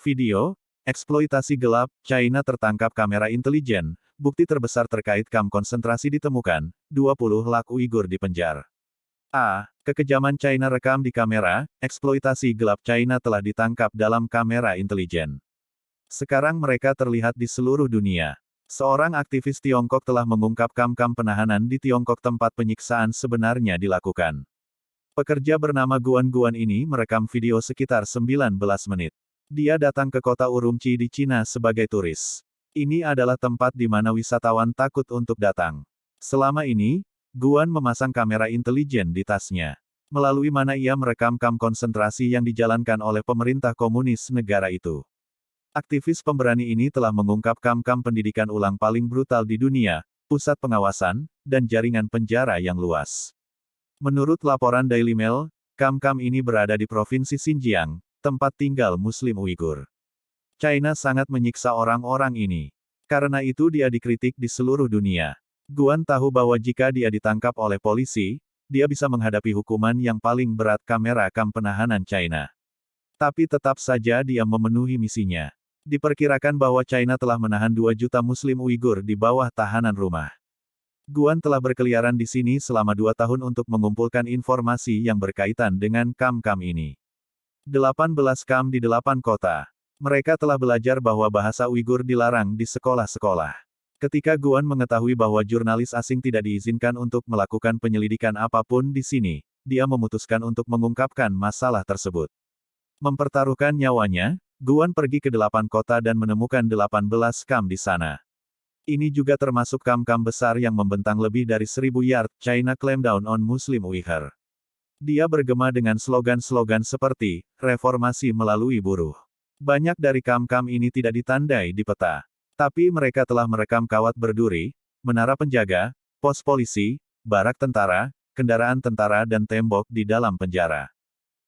Video, eksploitasi gelap, China tertangkap kamera intelijen, bukti terbesar terkait kamp konsentrasi ditemukan, 20 lak Uighur dipenjar. Kekejaman China rekam di kamera, eksploitasi gelap China telah ditangkap dalam kamera intelijen. Sekarang mereka terlihat di seluruh dunia. Seorang aktivis Tiongkok telah mengungkap kamp-kamp penahanan di Tiongkok tempat penyiksaan sebenarnya dilakukan. Pekerja bernama Guan Guan ini merekam video sekitar 19 menit. Dia datang ke kota Urumqi di Cina sebagai turis. Ini adalah tempat di mana wisatawan takut untuk datang. Selama ini, Guan memasang kamera intelijen di tasnya. Melalui mana ia merekam kamp konsentrasi yang dijalankan oleh pemerintah komunis negara itu. Aktivis pemberani ini telah mengungkap kamp-kamp pendidikan ulang paling brutal di dunia, pusat pengawasan, dan jaringan penjara yang luas. Menurut laporan Daily Mail, kamp-kamp ini berada di Provinsi Xinjiang, tempat tinggal Muslim Uighur. China sangat menyiksa orang-orang ini. Karena itu dia dikritik di seluruh dunia. Guan tahu bahwa jika dia ditangkap oleh polisi, dia bisa menghadapi hukuman yang paling berat kamera kamp penahanan China. Tapi tetap saja dia memenuhi misinya. Diperkirakan bahwa China telah menahan 2 juta Muslim Uighur di bawah tahanan rumah. Guan telah berkeliaran di sini selama 2 tahun untuk mengumpulkan informasi yang berkaitan dengan kamp-kamp ini. 18 kamp di 8 kota. Mereka telah belajar bahwa bahasa Uighur dilarang di sekolah-sekolah. Ketika Guan mengetahui bahwa jurnalis asing tidak diizinkan untuk melakukan penyelidikan apapun di sini, dia memutuskan untuk mengungkapkan masalah tersebut. Mempertaruhkan nyawanya, Guan pergi ke 8 kota dan menemukan 18 kamp di sana. Ini juga termasuk kamp-kamp besar yang membentang lebih dari 1000 yard, China Clampdown on Muslim Uighur. Dia bergema dengan slogan-slogan seperti, reformasi melalui buruh. Banyak dari kamp-kamp ini tidak ditandai di peta. Tapi mereka telah merekam kawat berduri, menara penjaga, pos polisi, barak tentara, kendaraan tentara dan tembok di dalam penjara.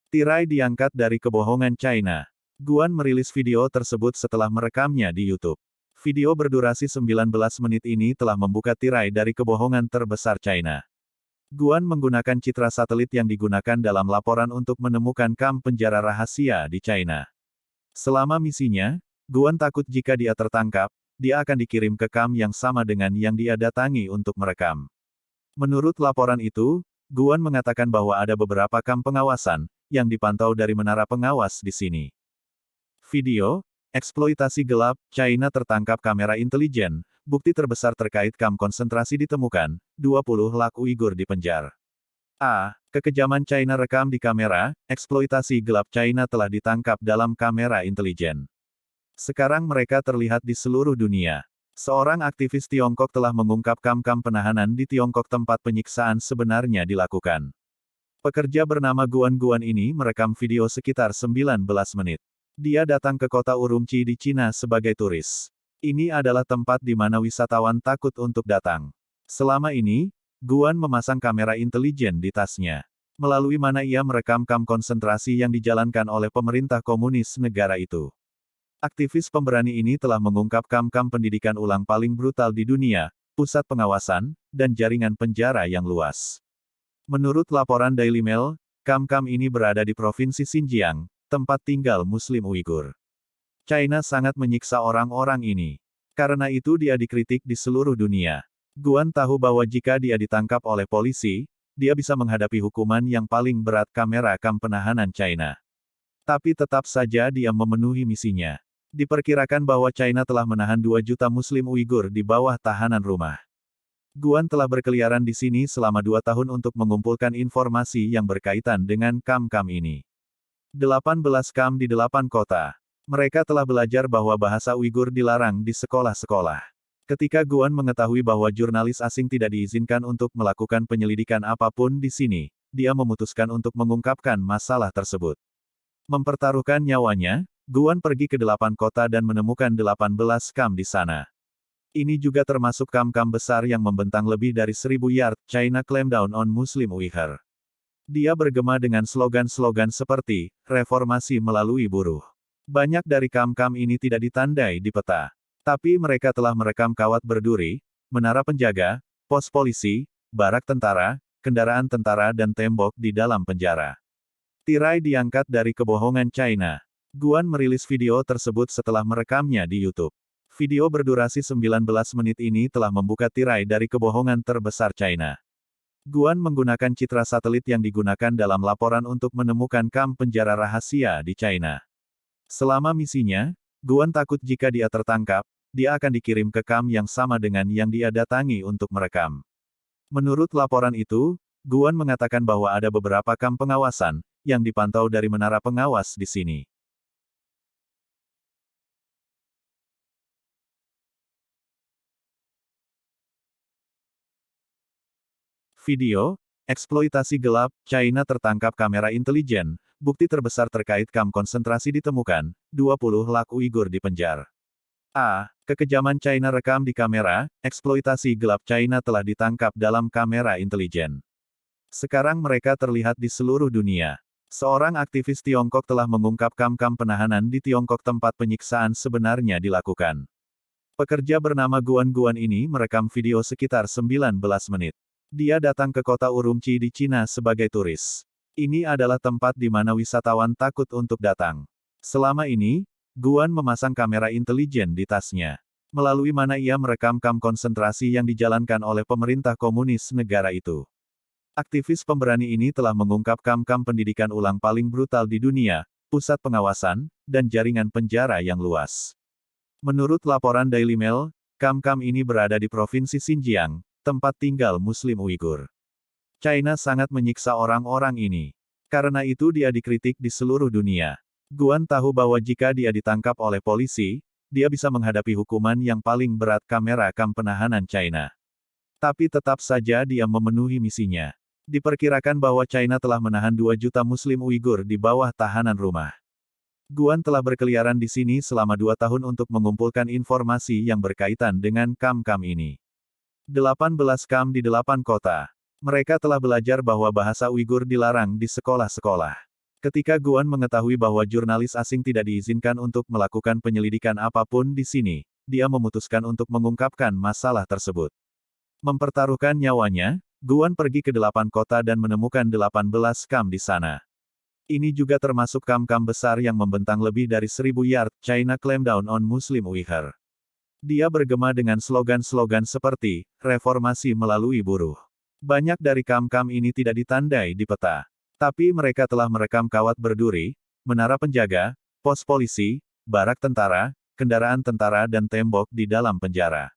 Tirai diangkat dari kebohongan China. Guan merilis video tersebut setelah merekamnya di YouTube. Video berdurasi 19 menit ini telah membuka tirai dari kebohongan terbesar China. Guan menggunakan citra satelit yang digunakan dalam laporan untuk menemukan kamp penjara rahasia di China. Selama misinya, Guan takut jika dia tertangkap, dia akan dikirim ke kamp yang sama dengan yang dia datangi untuk merekam. Menurut laporan itu, Guan mengatakan bahwa ada beberapa kamp pengawasan yang dipantau dari menara pengawas di sini. Video, eksploitasi gelap, China tertangkap kamera intelijen, bukti terbesar terkait kamp konsentrasi ditemukan, 20 lak Uighur dipenjar. Kekejaman China rekam di kamera, eksploitasi gelap China telah ditangkap dalam kamera intelijen. Sekarang mereka terlihat di seluruh dunia. Seorang aktivis Tiongkok telah mengungkap kamp-kamp penahanan di Tiongkok tempat penyiksaan sebenarnya dilakukan. Pekerja bernama Guan Guan ini merekam video sekitar 19 menit. Dia datang ke kota Urumqi di Cina sebagai turis. Ini adalah tempat di mana wisatawan takut untuk datang. Selama ini, Guan memasang kamera intelijen di tasnya. Melalui mana ia merekam kamp konsentrasi yang dijalankan oleh pemerintah komunis negara itu. Aktivis pemberani ini telah mengungkap kamp-kamp pendidikan ulang paling brutal di dunia, pusat pengawasan, dan jaringan penjara yang luas. Menurut laporan Daily Mail, kamp-kamp ini berada di Provinsi Xinjiang, tempat tinggal Muslim Uighur. China sangat menyiksa orang-orang ini. Karena itu dia dikritik di seluruh dunia. Guan tahu bahwa jika dia ditangkap oleh polisi, dia bisa menghadapi hukuman yang paling berat kamera kamp penahanan China. Tapi tetap saja dia memenuhi misinya. Diperkirakan bahwa China telah menahan 2 juta Muslim Uighur di bawah tahanan rumah. Guan telah berkeliaran di sini selama 2 tahun untuk mengumpulkan informasi yang berkaitan dengan kamp-kamp ini. 18 kamp di 8 kota. Mereka telah belajar bahwa bahasa Uighur dilarang di sekolah-sekolah. Ketika Guan mengetahui bahwa jurnalis asing tidak diizinkan untuk melakukan penyelidikan apapun di sini, dia memutuskan untuk mengungkapkan masalah tersebut. Mempertaruhkan nyawanya, Guan pergi ke 8 kota dan menemukan 18 kamp di sana. Ini juga termasuk kamp-kamp besar yang membentang lebih dari 1000 yard, China Clampdown on Muslim Uighur. Dia bergema dengan slogan-slogan seperti, reformasi melalui buruh. Banyak dari kamp-kamp ini tidak ditandai di peta. Tapi mereka telah merekam kawat berduri, menara penjaga, pos polisi, barak tentara, kendaraan tentara dan tembok di dalam penjara. Tirai diangkat dari kebohongan China. Guan merilis video tersebut setelah merekamnya di YouTube. Video berdurasi 19 menit ini telah membuka tirai dari kebohongan terbesar China. Guan menggunakan citra satelit yang digunakan dalam laporan untuk menemukan kamp penjara rahasia di China. Selama misinya, Guan takut jika dia tertangkap, dia akan dikirim ke kamp yang sama dengan yang dia datangi untuk merekam. Menurut laporan itu, Guan mengatakan bahwa ada beberapa kamp pengawasan yang dipantau dari menara pengawas di sini. Video, eksploitasi gelap, China tertangkap kamera intelijen, bukti terbesar terkait kamp konsentrasi ditemukan, 20 lak Uighur dipenjar. Kekejaman China rekam di kamera, eksploitasi gelap China telah ditangkap dalam kamera intelijen. Sekarang mereka terlihat di seluruh dunia. Seorang aktivis Tiongkok telah mengungkap kamp-kamp penahanan di Tiongkok tempat penyiksaan sebenarnya dilakukan. Pekerja bernama Guan ini merekam video sekitar 19 menit. Dia datang ke kota Urumqi di Cina sebagai turis. Ini adalah tempat di mana wisatawan takut untuk datang. Selama ini, Guan memasang kamera intelijen di tasnya. Melalui mana ia merekam kamp konsentrasi yang dijalankan oleh pemerintah komunis negara itu. Aktivis pemberani ini telah mengungkap kamp-kamp pendidikan ulang paling brutal di dunia, pusat pengawasan, dan jaringan penjara yang luas. Menurut laporan Daily Mail, kamp-kamp ini berada di Provinsi Xinjiang, tempat tinggal Muslim Uighur. China sangat menyiksa orang-orang ini. Karena itu dia dikritik di seluruh dunia. Guan tahu bahwa jika dia ditangkap oleh polisi, dia bisa menghadapi hukuman yang paling berat kamera kamp penahanan China. Tapi tetap saja dia memenuhi misinya. Diperkirakan bahwa China telah menahan 2 juta Muslim Uighur di bawah tahanan rumah. Guan telah berkeliaran di sini selama 2 tahun untuk mengumpulkan informasi yang berkaitan dengan kamp-kamp ini. 18 kamp di 8 kota. Mereka telah belajar bahwa bahasa Uighur dilarang di sekolah-sekolah. Ketika Guan mengetahui bahwa jurnalis asing tidak diizinkan untuk melakukan penyelidikan apapun di sini, dia memutuskan untuk mengungkapkan masalah tersebut. Mempertaruhkan nyawanya, Guan pergi ke 8 kota dan menemukan 18 kamp di sana. Ini juga termasuk kamp-kamp besar yang membentang lebih dari 1000 yard, China Clampdown on Muslim Uyghur. Dia bergema dengan slogan-slogan seperti, reformasi melalui buruh. Banyak dari kamp-kamp ini tidak ditandai di peta. Tapi mereka telah merekam kawat berduri, menara penjaga, pos polisi, barak tentara, kendaraan tentara dan tembok di dalam penjara.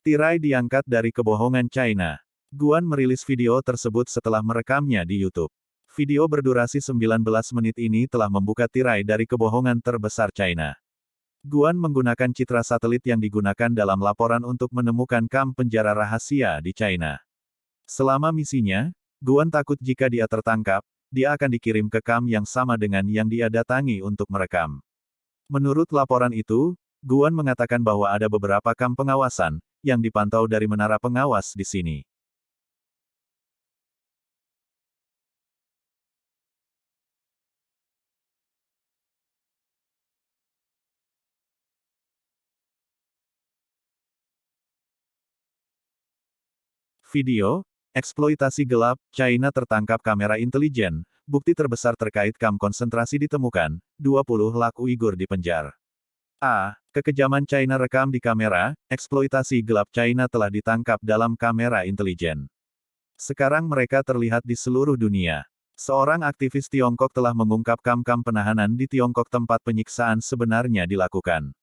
Tirai diangkat dari kebohongan China. Guan merilis video tersebut setelah merekamnya di YouTube. Video berdurasi 19 menit ini telah membuka tirai dari kebohongan terbesar China. Guan menggunakan citra satelit yang digunakan dalam laporan untuk menemukan kamp penjara rahasia di China. Selama misinya, Guan takut jika dia tertangkap, dia akan dikirim ke kamp yang sama dengan yang dia datangi untuk merekam. Menurut laporan itu, Guan mengatakan bahwa ada beberapa kamp pengawasan yang dipantau dari menara pengawas di sini. Video, eksploitasi gelap, China tertangkap kamera intelijen, bukti terbesar terkait kamp konsentrasi ditemukan, 20 lak Uighur dipenjar. Kekejaman China rekam di kamera, eksploitasi gelap China telah ditangkap dalam kamera intelijen. Sekarang mereka terlihat di seluruh dunia. Seorang aktivis Tiongkok telah mengungkap kamp-kamp penahanan di Tiongkok tempat penyiksaan sebenarnya dilakukan.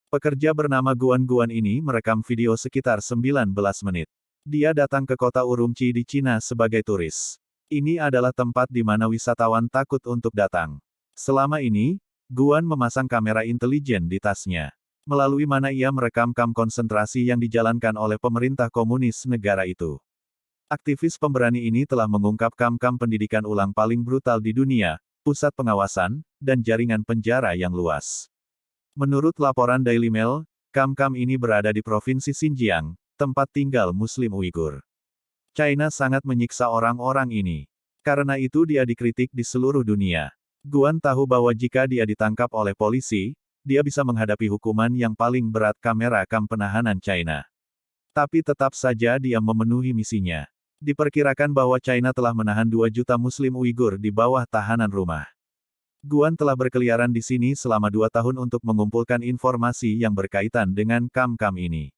Pekerja bernama Guan ini merekam video sekitar 19 menit. Dia datang ke kota Urumqi di Cina sebagai turis. Ini adalah tempat di mana wisatawan takut untuk datang. Selama ini, Guan memasang kamera intelijen di tasnya. Melalui mana ia merekam kamp konsentrasi yang dijalankan oleh pemerintah komunis negara itu. Aktivis pemberani ini telah mengungkap kamp-kamp pendidikan ulang paling brutal di dunia, pusat pengawasan, dan jaringan penjara yang luas. Menurut laporan Daily Mail, kamp-kamp ini berada di Provinsi Xinjiang, tempat tinggal Muslim Uighur. China sangat menyiksa orang-orang ini. Karena itu dia dikritik di seluruh dunia. Guan tahu bahwa jika dia ditangkap oleh polisi, dia bisa menghadapi hukuman yang paling berat kamera kamp penahanan China. Tapi tetap saja dia memenuhi misinya. Diperkirakan bahwa China telah menahan 2 juta Muslim Uighur di bawah tahanan rumah. Guan telah berkeliaran di sini selama 2 tahun untuk mengumpulkan informasi yang berkaitan dengan kam-kam ini.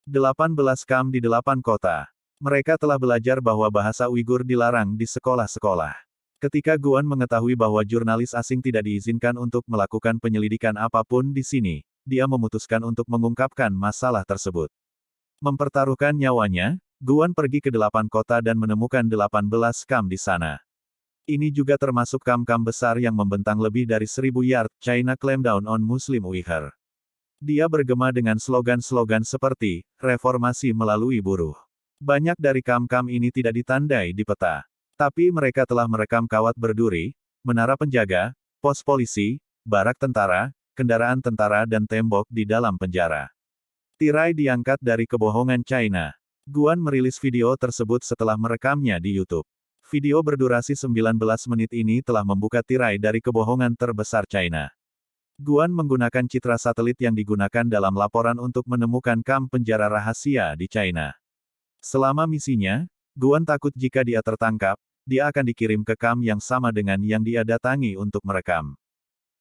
18 kam di 8 kota. Mereka telah belajar bahwa bahasa Uighur dilarang di sekolah-sekolah. Ketika Guan mengetahui bahwa jurnalis asing tidak diizinkan untuk melakukan penyelidikan apapun di sini, dia memutuskan untuk mengungkapkan masalah tersebut. Mempertaruhkan nyawanya, Guan pergi ke 8 kota dan menemukan 18 kam di sana. Ini juga termasuk kam-kam besar yang membentang lebih dari 1000 yard, China Clampdown on Muslim Uyghur. Dia bergema dengan slogan-slogan seperti, reformasi melalui buruh. Banyak dari kam-kam ini tidak ditandai di peta. Tapi mereka telah merekam kawat berduri, menara penjaga, pos polisi, barak tentara, kendaraan tentara dan tembok di dalam penjara. Tirai diangkat dari kebohongan China. Guan merilis video tersebut setelah merekamnya di YouTube. Video berdurasi 19 menit ini telah membuka tirai dari kebohongan terbesar China. Guan menggunakan citra satelit yang digunakan dalam laporan untuk menemukan kam penjara rahasia di China. Selama misinya, Guan takut jika dia tertangkap, dia akan dikirim ke kam yang sama dengan yang dia datangi untuk merekam.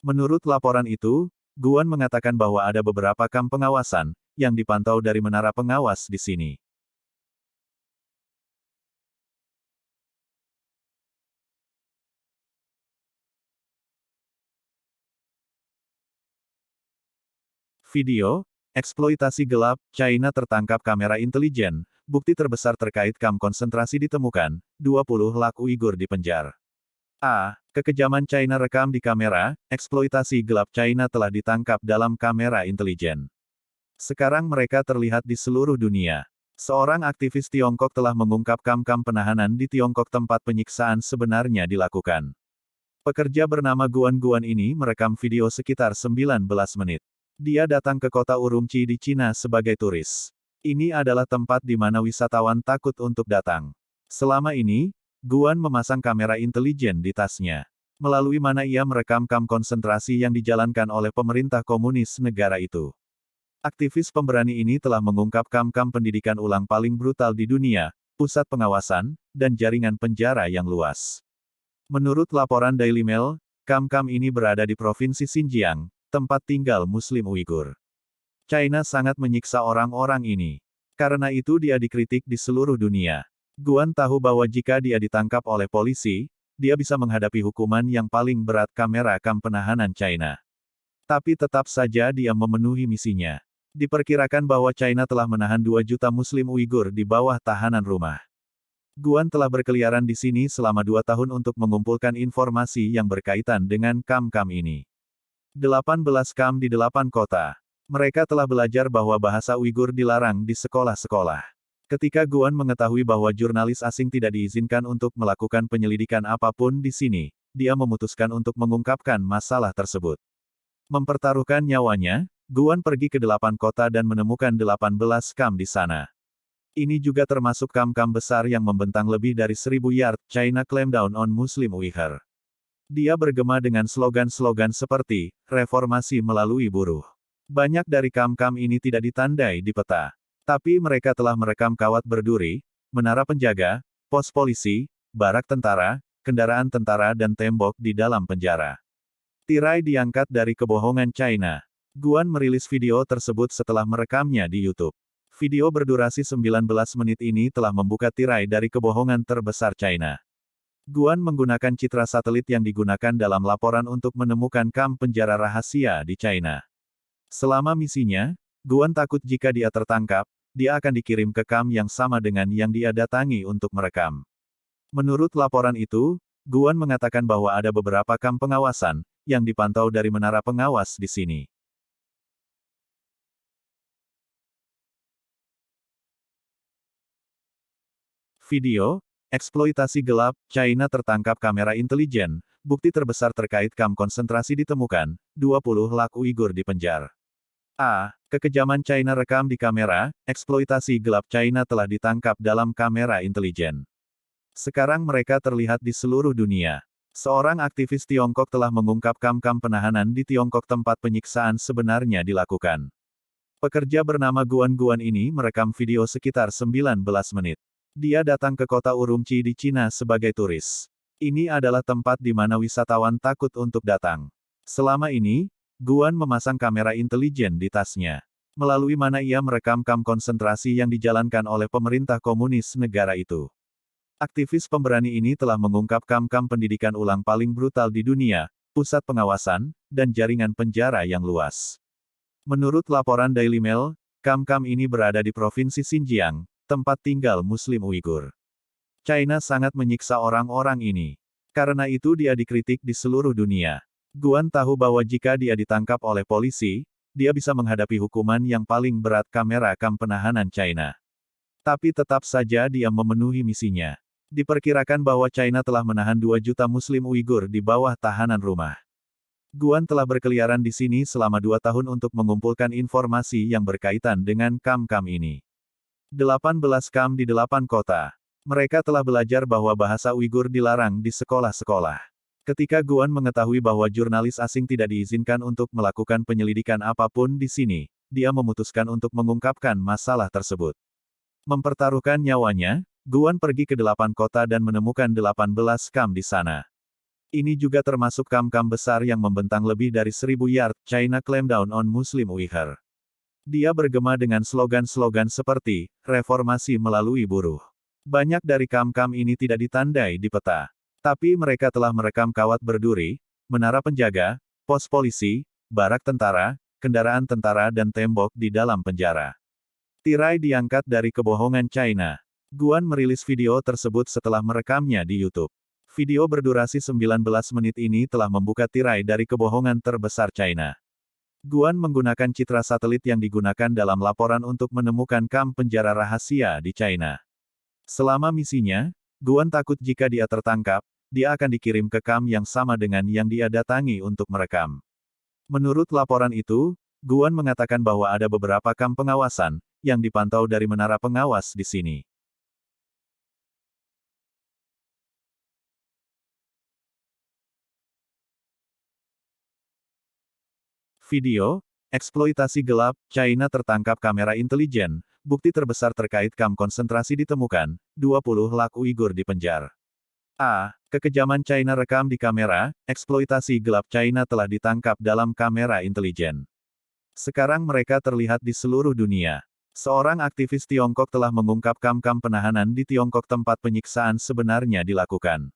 Menurut laporan itu, Guan mengatakan bahwa ada beberapa kam pengawasan yang dipantau dari menara pengawas di sini. Video, eksploitasi gelap, China tertangkap kamera intelijen, bukti terbesar terkait kam konsentrasi ditemukan, 20 lak Uighur dipenjar. Kekejaman China rekam di kamera, eksploitasi gelap China telah ditangkap dalam kamera intelijen. Sekarang mereka terlihat di seluruh dunia. Seorang aktivis Tiongkok telah mengungkap kam-kam penahanan di Tiongkok tempat penyiksaan sebenarnya dilakukan. Pekerja bernama Guan ini merekam video sekitar 19 menit. Dia datang ke kota Urumqi di Cina sebagai turis. Ini adalah tempat di mana wisatawan takut untuk datang. Selama ini, Guan memasang kamera intelijen di tasnya. Melalui mana ia merekam kam konsentrasi yang dijalankan oleh pemerintah komunis negara itu. Aktivis pemberani ini telah mengungkap kam-kam pendidikan ulang paling brutal di dunia, pusat pengawasan, dan jaringan penjara yang luas. Menurut laporan Daily Mail, kam-kam ini berada di Provinsi Xinjiang, tempat tinggal Muslim Uighur. China sangat menyiksa orang-orang ini. Karena itu dia dikritik di seluruh dunia. Guan tahu bahwa jika dia ditangkap oleh polisi, dia bisa menghadapi hukuman yang paling berat kamera kam penahanan China. Tapi tetap saja dia memenuhi misinya. Diperkirakan bahwa China telah menahan 2 juta Muslim Uighur di bawah tahanan rumah. Guan telah berkeliaran di sini selama 2 tahun untuk mengumpulkan informasi yang berkaitan dengan kam-kam ini. 18 kam di 8 kota. Mereka telah belajar bahwa bahasa Uighur dilarang di sekolah-sekolah. Ketika Guan mengetahui bahwa jurnalis asing tidak diizinkan untuk melakukan penyelidikan apapun di sini, dia memutuskan untuk mengungkapkan masalah tersebut. Mempertaruhkan nyawanya, Guan pergi ke 8 kota dan menemukan 18 kam di sana. Ini juga termasuk kam-kam besar yang membentang lebih dari 1000 yard, China Clampdown on Muslim Uyghur. Dia bergema dengan slogan-slogan seperti, reformasi melalui buruh. Banyak dari kam-kam ini tidak ditandai di peta. Tapi mereka telah merekam kawat berduri, menara penjaga, pos polisi, barak tentara, kendaraan tentara dan tembok di dalam penjara. Tirai diangkat dari kebohongan China. Guan merilis video tersebut setelah merekamnya di YouTube. Video berdurasi 19 menit ini telah membuka tirai dari kebohongan terbesar China. Guan menggunakan citra satelit yang digunakan dalam laporan untuk menemukan kam penjara rahasia di China. Selama misinya, Guan takut jika dia tertangkap, dia akan dikirim ke kam yang sama dengan yang dia datangi untuk merekam. Menurut laporan itu, Guan mengatakan bahwa ada beberapa kam pengawasan yang dipantau dari menara pengawas di sini. Video, eksploitasi gelap, China tertangkap kamera intelijen, bukti terbesar terkait kam konsentrasi ditemukan, 20 lak Uighur dipenjar. Kekejaman China rekam di kamera, eksploitasi gelap China telah ditangkap dalam kamera intelijen. Sekarang mereka terlihat di seluruh dunia. Seorang aktivis Tiongkok telah mengungkap kam-kam penahanan di Tiongkok tempat penyiksaan sebenarnya dilakukan. Pekerja bernama Guan ini merekam video sekitar 19 menit. Dia datang ke kota Urumqi di Cina sebagai turis. Ini adalah tempat di mana wisatawan takut untuk datang. Selama ini, Guan memasang kamera intelijen di tasnya. Melalui mana ia merekam kamp konsentrasi yang dijalankan oleh pemerintah komunis negara itu. Aktivis pemberani ini telah mengungkap kamp-kamp pendidikan ulang paling brutal di dunia, pusat pengawasan, dan jaringan penjara yang luas. Menurut laporan Daily Mail, kamp-kamp ini berada di Provinsi Xinjiang, tempat tinggal Muslim Uighur. China sangat menyiksa orang-orang ini. Karena itu dia dikritik di seluruh dunia. Guan tahu bahwa jika dia ditangkap oleh polisi, dia bisa menghadapi hukuman yang paling berat kamera kamp penahanan China. Tapi tetap saja dia memenuhi misinya. Diperkirakan bahwa China telah menahan 2 juta Muslim Uighur di bawah tahanan rumah. Guan telah berkeliaran di sini selama 2 tahun untuk mengumpulkan informasi yang berkaitan dengan kamp-kamp ini. 18 kamp di 8 kota. Mereka telah belajar bahwa bahasa Uighur dilarang di sekolah-sekolah. Ketika Guan mengetahui bahwa jurnalis asing tidak diizinkan untuk melakukan penyelidikan apapun di sini, dia memutuskan untuk mengungkapkan masalah tersebut. Mempertaruhkan nyawanya, Guan pergi ke 8 kota dan menemukan 18 kamp di sana. Ini juga termasuk kamp-kamp besar yang membentang lebih dari 1000 yard, China Clampdown on Muslim Uyghur. Dia bergema dengan slogan-slogan seperti, reformasi melalui buruh. Banyak dari kamp-kamp ini tidak ditandai di peta. Tapi mereka telah merekam kawat berduri, menara penjaga, pos polisi, barak tentara, kendaraan tentara dan tembok di dalam penjara. Tirai diangkat dari kebohongan China. Guan merilis video tersebut setelah merekamnya di YouTube. Video berdurasi 19 menit ini telah membuka tirai dari kebohongan terbesar China. Guan menggunakan citra satelit yang digunakan dalam laporan untuk menemukan kamp penjara rahasia di China. Selama misinya, Guan takut jika dia tertangkap, dia akan dikirim ke kamp yang sama dengan yang dia datangi untuk merekam. Menurut laporan itu, Guan mengatakan bahwa ada beberapa kamp pengawasan, yang dipantau dari menara pengawas di sini. Video, eksploitasi gelap, China tertangkap kamera intelijen, bukti terbesar terkait kamp konsentrasi ditemukan, 20 lak Uighur dipenjar. Kekejaman China rekam di kamera, eksploitasi gelap China telah ditangkap dalam kamera intelijen. Sekarang mereka terlihat di seluruh dunia. Seorang aktivis Tiongkok telah mengungkap kamp-kamp penahanan di Tiongkok tempat penyiksaan sebenarnya dilakukan.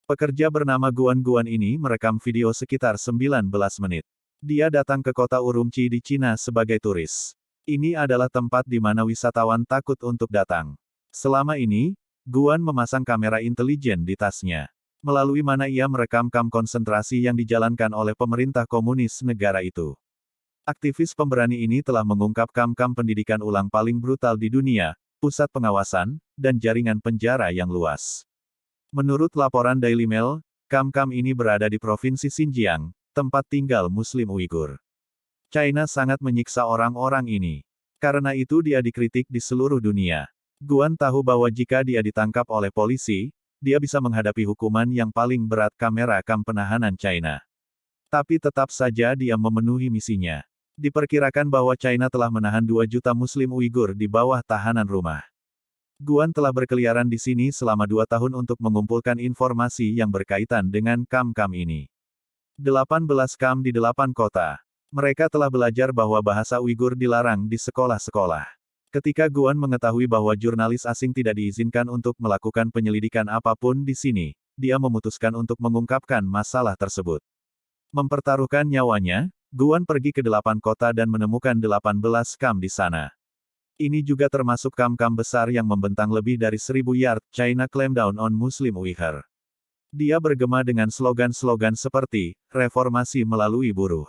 Pekerja bernama Guan ini merekam video sekitar 19 menit. Dia datang ke kota Urumqi di Cina sebagai turis. Ini adalah tempat di mana wisatawan takut untuk datang. Selama ini, Guan memasang kamera intelijen di tasnya. Melalui mana ia merekam kamp konsentrasi yang dijalankan oleh pemerintah komunis negara itu. Aktivis pemberani ini telah mengungkap kamp-kamp pendidikan ulang paling brutal di dunia, pusat pengawasan, dan jaringan penjara yang luas. Menurut laporan Daily Mail, kamp-kamp ini berada di Provinsi Xinjiang, tempat tinggal Muslim Uighur. China sangat menyiksa orang-orang ini. Karena itu dia dikritik di seluruh dunia. Guan tahu bahwa jika dia ditangkap oleh polisi, dia bisa menghadapi hukuman yang paling berat kamera kamp penahanan China. Tapi tetap saja dia memenuhi misinya. Diperkirakan bahwa China telah menahan 2 juta Muslim Uighur di bawah tahanan rumah. Guan telah berkeliaran di sini selama 2 tahun untuk mengumpulkan informasi yang berkaitan dengan kamp-kamp ini. 18 kamp di 8 kota. Mereka telah belajar bahwa bahasa Uighur dilarang di sekolah-sekolah. Ketika Guan mengetahui bahwa jurnalis asing tidak diizinkan untuk melakukan penyelidikan apapun di sini, dia memutuskan untuk mengungkapkan masalah tersebut. Mempertaruhkan nyawanya, Guan pergi ke 8 kota dan menemukan 18 kamp di sana. Ini juga termasuk kamp-kamp besar yang membentang lebih dari 1000 yard, China Clampdown on Muslim Uyghur. Dia bergema dengan slogan-slogan seperti, reformasi melalui buruh.